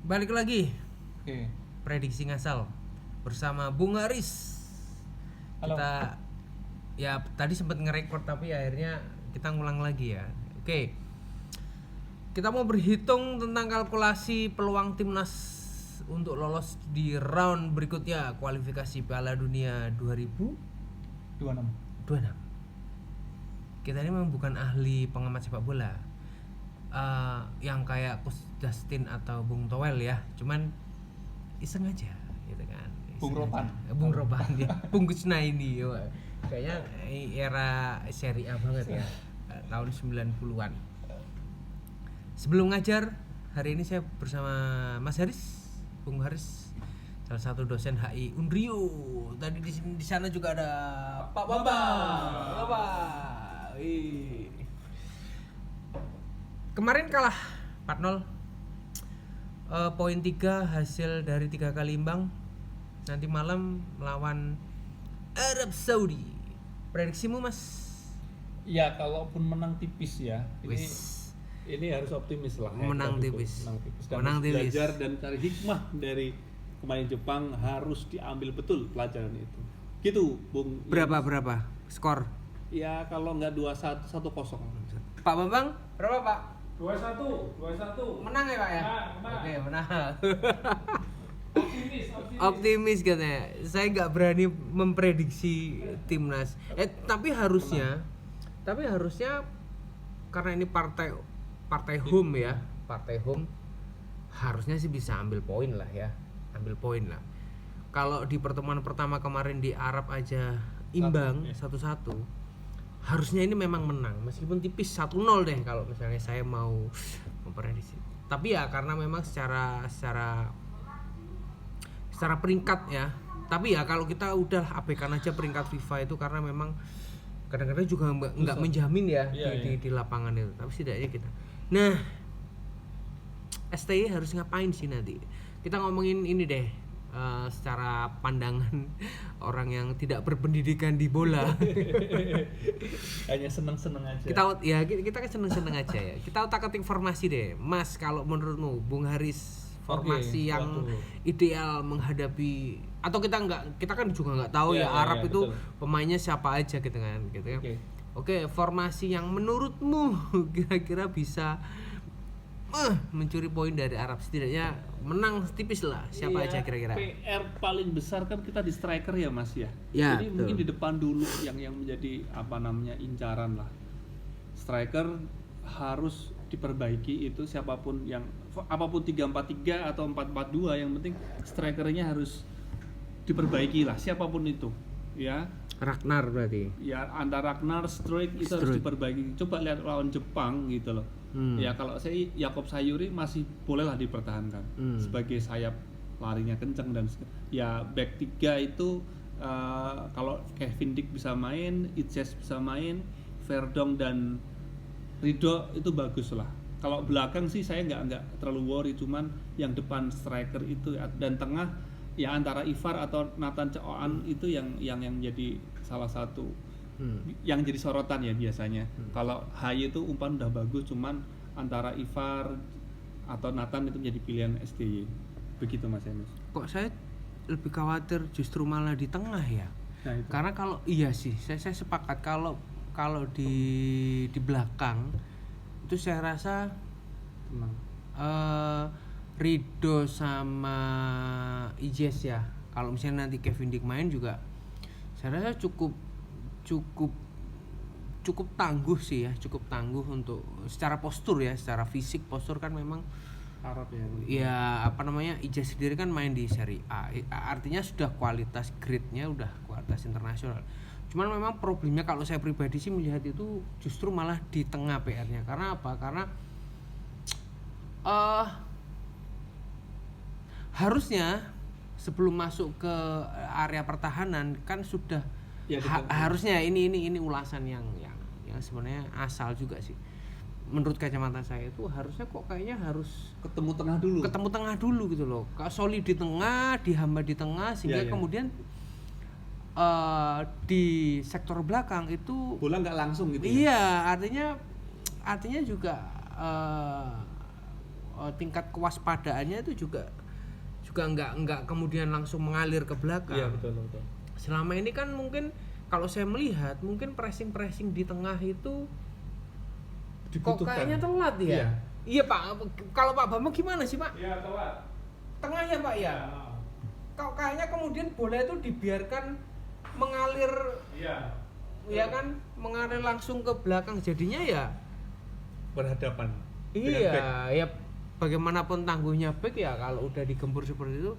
Balik lagi Oke. prediksi ngasal bersama Bung Haris. Halo. Kita ya tadi sempat nge-record tapi akhirnya kita ngulang lagi ya. Oke. Kita mau berhitung tentang kalkulasi peluang timnas untuk lolos di round berikutnya kualifikasi Piala Dunia 2026. 26. Kita ini memang bukan ahli pengamat sepak bola. Yang kayak Coach Justin atau Bung Towel ya, cuman iseng aja gitu kan. Bung Ropan. Bung Ropan ya. Bung Kusnaini ya. Kayaknya era Serie A banget ya. Tahun 90-an. Sebelum ngajar, hari ini saya bersama Mas Haris, Bung Haris, salah satu dosen HI Unrio. Tadi di sana juga ada Pak Bambang. Bapak. Kemarin kalah 4-0. Poin 3 hasil dari 3 kali imbang. Nanti malam melawan Arab Saudi. Prediksimu, Mas? Ya, kalaupun menang tipis ya. Ini harus optimis lah. Menang tipis. Dan Menang tipis. belajar dan cari hikmah dari pemain Jepang harus diambil betul pelajaran itu. Gitu, Bung. Berapa skor? Ya, kalau nggak 2-1, 1-0. Pak Bambang, berapa, Pak? 2-1. Menang ya, Pak ya? Menang. Oke, menang. Optimis. Optimis katanya. Saya nggak berani memprediksi timnas. Tapi harusnya karena ini partai home ya, partai home harusnya sih bisa ambil poin lah ya, Kalau di pertemuan pertama kemarin di Arab aja imbang 1-1, harusnya ini memang menang meskipun tipis 1-0 deh kalau misalnya saya mau memprediksi. Tapi ya karena memang secara peringkat ya. Tapi ya kalau kita udah abaikan aja peringkat FIFA itu karena memang kadang-kadang juga nggak menjamin ya di lapangan itu. Tapi setidaknya kita. Nah, STY harus ngapain sih nanti? Kita ngomongin ini deh. Secara pandangan orang yang tidak berpendidikan di bola. Hanya seneng-seneng aja. Kita kan seneng-seneng aja ya. Kita otak-atik formasi deh, Mas. Kalau menurutmu, Bung Haris, formasi yang ideal menghadapi atau kita kan juga nggak tahu ya Arab itu betul. Pemainnya siapa aja gitu kan, gitu ya. Oke, formasi yang menurutmu kira-kira bisa mencuri poin dari Arab, setidaknya menang tipis lah, siapa aja kira-kira. PR paling besar kan kita di striker ya, Mas ya. betul. Jadi mungkin di depan dulu yang menjadi incaran lah. Striker harus diperbaiki, itu siapapun yang apapun 3-4-3 atau 4-4-2, yang penting strikernya harus diperbaiki lah, siapapun itu ya. Ragnar berarti ya, antara Ragnar, Struijk itu harus diperbaiki. Coba lihat lawan Jepang gitu loh. Ya kalau saya Yakob Sayuri masih bolehlah dipertahankan sebagai sayap, larinya kencang, dan ya back 3 itu kalau Kevin Dick bisa main, Itches bisa main, Verdong dan Ridho itu bagus lah. Kalau belakang sih saya nggak terlalu worry, cuman yang depan striker itu dan tengah ya antara Ivar atau Nathan Ceoan itu yang jadi salah satu yang jadi sorotan ya biasanya. Kalau Haye itu umpan udah bagus, cuman antara Ivar atau Nathan itu menjadi pilihan STY. Begitu Mas Enes. Kok saya lebih khawatir justru malah di tengah ya. Nah, itu. Karena kalau iya sih, saya sepakat kalau di belakang itu saya rasa Ridho sama Ijes ya. Kalau misalnya nanti Kevin Dick main juga, saya rasa cukup tangguh sih ya, cukup tangguh untuk secara postur ya, secara fisik postur kan memang Arab ya. Ya Ijes sendiri kan main di Serie A, artinya sudah kualitas grade-nya udah kualitas internasional. Cuman memang problemnya kalau saya pribadi sih melihat itu justru malah di tengah PR-nya. Karena apa? Karena harusnya sebelum masuk ke area pertahanan kan sudah harusnya ini ulasan yang sebenarnya asal juga sih. Menurut kacamata saya itu harusnya kok kayaknya harus ketemu tengah dulu gitu loh. Solid di tengah, dihamba di tengah sehingga kemudian di sektor belakang itu bola nggak langsung gitu. Iya, artinya juga tingkat kewaspadaannya itu juga nggak kemudian langsung mengalir ke belakang. Iya, betul. Selama ini kan mungkin kalau saya melihat mungkin pressing di tengah itu dibutuhkan. Kok kayaknya telat ya? Iya Pak, kalau Pak Bambang gimana sih Pak? Iya telat. Tengah ya Pak ya? Kok kayaknya kemudian bola itu dibiarkan mengalir, ya kan, mengalir langsung ke belakang, jadinya ya berhadapan. Iya, ya bagaimanapun tangguhnya back ya kalau udah digempur seperti itu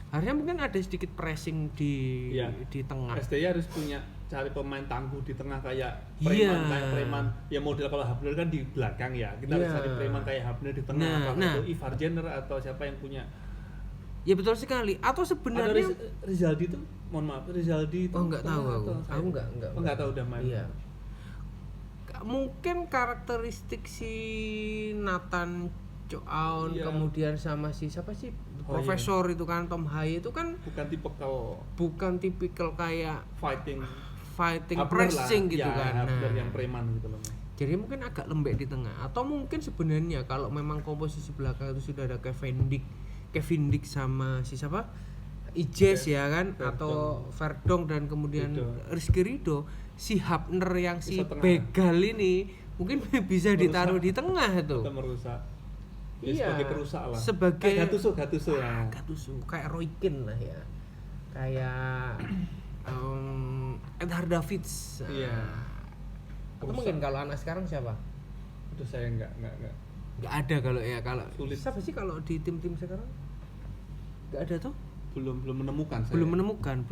harusnya mungkin ada sedikit pressing di tengah. STI harus punya cari pemain tangguh di tengah kayak Preman. Ya model kalau Hapner kan di belakang ya. Kita harus cari Preman kayak Hapner di tengah. Itu Ivar Jenner atau siapa yang punya. Ya betul sekali. Atau sebenarnya Rizaldi itu, mohon maaf, Rizaldi itu. Oh enggak tahu aku. Aku enggak tahu udah main. Iya. Mungkin karakteristik si Nathan Chow kemudian sama si siapa sih profesor itu kan Tom Haye itu kan bukan tipikal kayak fighting pressing gitu kan. Nah, yang preman gitu loh. Jadi mungkin agak lembek di tengah atau mungkin sebenarnya kalau memang komposisi belakang itu sudah ada Kevin Dick sama si siapa? Ijes ya kan Verdong. Atau Verdong dan kemudian Rizky Ridho, si Hapner yang si begal ini mungkin bisa ditaruh di tengah tuh. Atau merusak. Iya, sebagai perusak lah. Sebagai Gattuso ya. Gattuso kayak Roy Keane lah ya. Kayak Edgar Davids. Iya. Atau mungkin kalau anak sekarang siapa? Itu saya enggak ada kalau sulit. Siapa sih kalau di tim-tim sekarang? Enggak ada tuh? Belum menemukan saya. Belum menemukan.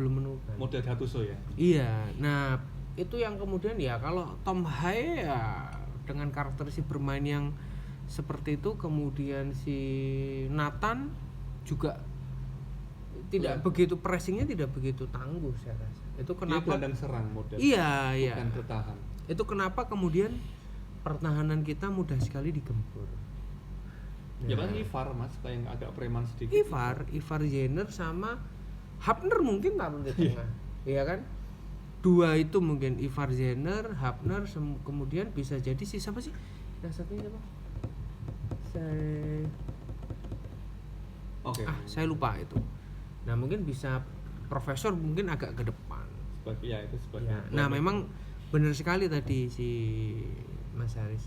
Model Gattuso ya. Iya. Nah, itu yang kemudian ya kalau Tom Haye ya dengan karakteristik bermain yang seperti itu, kemudian si Nathan juga tidak begitu pressingnya, tidak begitu tangguh saya rasa. Itu kenapa? Dia gelandang serang model. Iya. Bukan bertahan. Itu kenapa kemudian pertahanan kita mudah sekali digempur. Ya kan Ivar Mas, kayak agak preman sedikit. Ivar Jenner sama Hapner mungkin taruh di tengah. Iya kan? Dua itu mungkin Ivar Jenner, Hapner, kemudian bisa jadi si siapa sih? Yang satunya apa? Saya lupa itu. Nah mungkin bisa profesor mungkin agak ke depan. Sebagai. Nah memang benar sekali tadi si Mas Haris.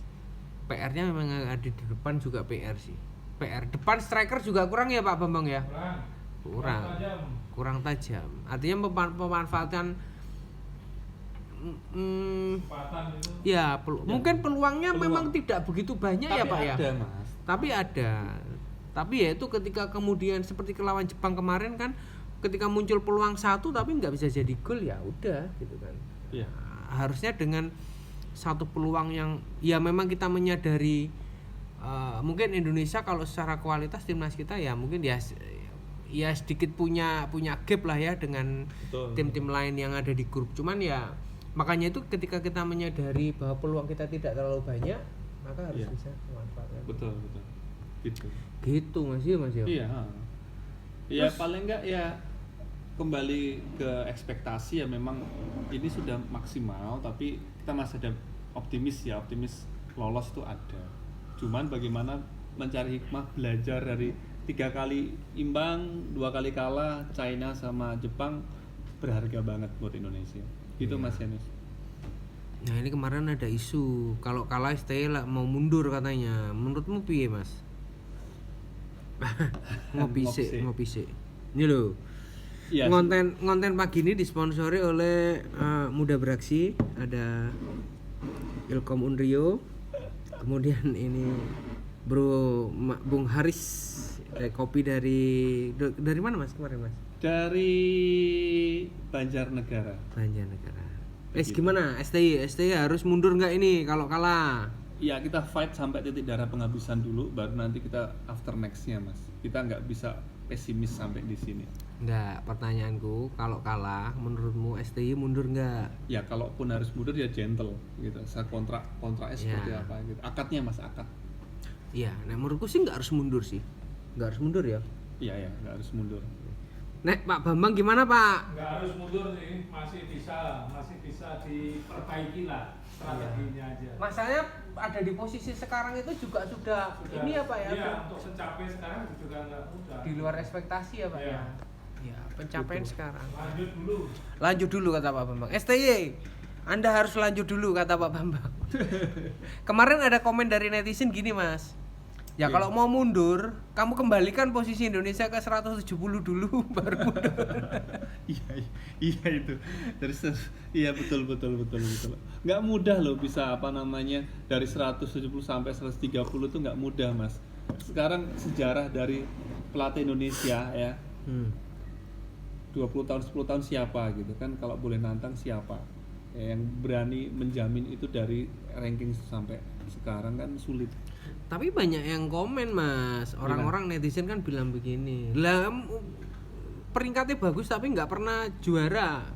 PR-nya memang ada di depan juga PR sih. PR depan striker juga kurang ya Pak Bambang ya. Kurang tajam. Artinya pemanfaatan ya mungkin peluangnya memang tidak begitu banyak ya Pak ya. Ada, Mas. Tapi ya itu ketika kemudian seperti lawan Jepang kemarin kan, ketika muncul peluang satu tapi nggak bisa jadi gol ya udah gitu kan. Iya. Harusnya dengan satu peluang yang ya memang kita menyadari mungkin Indonesia kalau secara kualitas timnas kita ya mungkin ya sedikit punya gap lah ya dengan tim-tim lain yang ada di grup. Cuman ya makanya itu ketika kita menyadari bahwa peluang kita tidak terlalu banyak, maka harus bisa memanfaatkan. Betul. Gitu Mas ya. Iya. Ya paling enggak ya kembali ke ekspektasi ya, memang ini sudah maksimal tapi kita masih ada optimis lolos tuh ada. Cuman bagaimana mencari hikmah, belajar dari 3 kali imbang, 2 kali kalah China sama Jepang, berharga banget buat Indonesia. Gitu Mas Yanus. Nah ini kemarin ada isu kalau kalah STI mau mundur katanya. Menurutmu piye Mas? Ngopi sih. Ini loh. Ya, konten pagi ini disponsori oleh Muda Beraksi, ada Ilkom Unrio, kemudian ini Bung Haris, kopi dari mana Mas kemarin Mas? Dari Banjarnegara. Gimana? STI harus mundur nggak ini kalau kalah? Ya kita fight sampai titik darah penghabisan dulu, baru nanti kita after nextnya Mas. Kita nggak bisa pesimis sampai di sini. Enggak, pertanyaanku kalau kalah menurutmu STI mundur enggak? Ya kalaupun harus mundur ya gentle gitu. Saya kontraknya seperti apa gitu. Akadnya Mas, akad. Iya, nah menurutku sih enggak harus mundur sih. Enggak harus mundur ya? Iya, enggak harus mundur. Nek Pak Bambang gimana Pak? Enggak harus mundur sih, masih bisa diperbaiki lah strateginya aja. Masalahnya ada di posisi sekarang itu juga sudah ini ya Pak ya. Iya, untuk mencapai sekarang juga nggak mudah. Di luar ekspektasi ya Pak Iya. ya. Ya, pencapaian Betul. sekarang. Lanjut dulu Kata Pak Bambang. STY, Anda harus lanjut dulu kata Pak Bambang. Kemarin ada komen dari netizen gini Mas. Ya Oke. kalau mau mundur, kamu kembalikan posisi Indonesia ke 170 dulu baru mundur. Iya itu. Iya betul. Nggak mudah loh bisa dari 170 sampai 130 itu nggak mudah Mas. Sekarang sejarah dari pelatih Indonesia ya. 20 tahun 10 tahun siapa gitu kan, kalau boleh nantang siapa ya, yang berani menjamin itu dari ranking sampai sekarang kan sulit. Tapi banyak yang komen Mas, orang-orang netizen kan bilang begini, lah peringkatnya bagus tapi nggak pernah juara.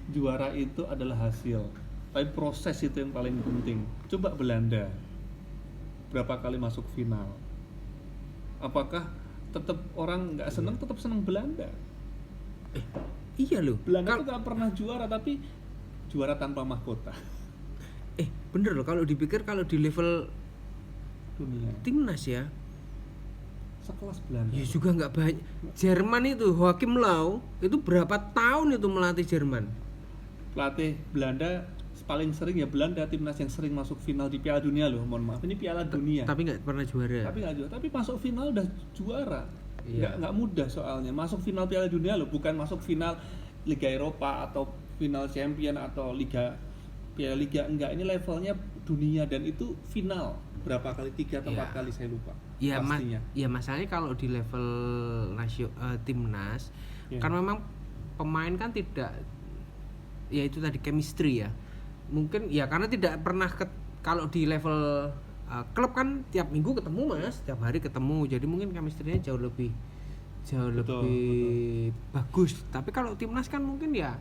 Juara itu adalah hasil, tapi proses itu yang paling penting. Coba Belanda berapa kali masuk final, apakah tetap orang nggak seneng, tetap seneng Belanda. Iya loh. Belanda itu nggak pernah juara, tapi juara tanpa mahkota Bener loh kalau dipikir, kalau di level dunia. timnas ya, Sekelas Belanda. ya juga nggak banyak. Jerman itu Joachim Löw itu berapa tahun itu melatih Jerman? Pelatih Belanda paling sering ya, Belanda timnas yang sering masuk final di Piala Dunia loh. Mohon maaf, ini Piala Dunia. Tapi nggak pernah juara. Tapi nggak juara, tapi masuk final udah juara. Iya. Nggak mudah soalnya masuk final Piala Dunia loh, bukan masuk final Liga Eropa atau final Champion atau Piala Liga, enggak. Ini levelnya dunia dan itu final berapa kali, 3 atau 4 kali saya lupa. Ya, pastinya. ya masalahnya kalau di level timnas Iya. kan memang pemain kan tidak, ya itu tadi chemistry ya. Mungkin ya karena tidak pernah kalau di level klub kan tiap minggu ketemu Mas, tiap hari ketemu. Jadi mungkin chemistry-nya jauh lebih Betul. bagus. Tapi kalau timnas kan mungkin ya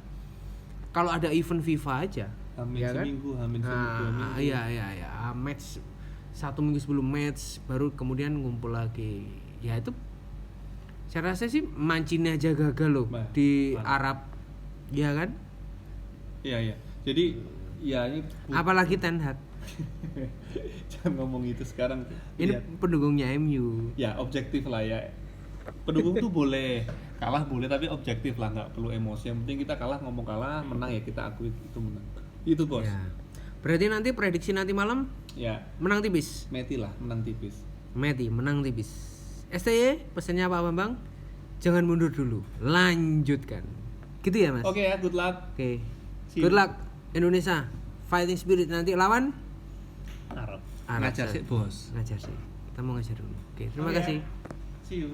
kalau ada event FIFA aja. Hamin ya kan? seminggu, hamin seminggu, 2 minggu. Iya. Match 1 minggu sebelum match baru kemudian ngumpul lagi. Ya itu saya rasa sih Mancini aja gagal loh di Arab. Ya kan? Iya. Jadi ya ini Apalagi Ten Hag. jangan ngomong itu sekarang. Ini Lihat. pendukungnya MU. Ya objektif lah ya. Pendukung tuh boleh kalah, boleh, tapi objektif lah, nggak perlu emosi. Yang penting kita kalah, ngomong kalah, menang ya kita akui itu menang. Itu bos. Ya. Berarti nanti prediksi nanti malam Ya, menang tipis. Meti lah menang tipis. Meti menang tipis. STY pesannya Pak Bambang, jangan mundur dulu, lanjutkan. Gitu ya Mas? Oke ya, good luck. Oke. See you. Good luck Indonesia. Fighting spirit nanti lawan Arab. Arab Ngajar sih bos. Ngajar sih. Kita mau ngajar dulu. Oke, terima Oke. kasih. See you.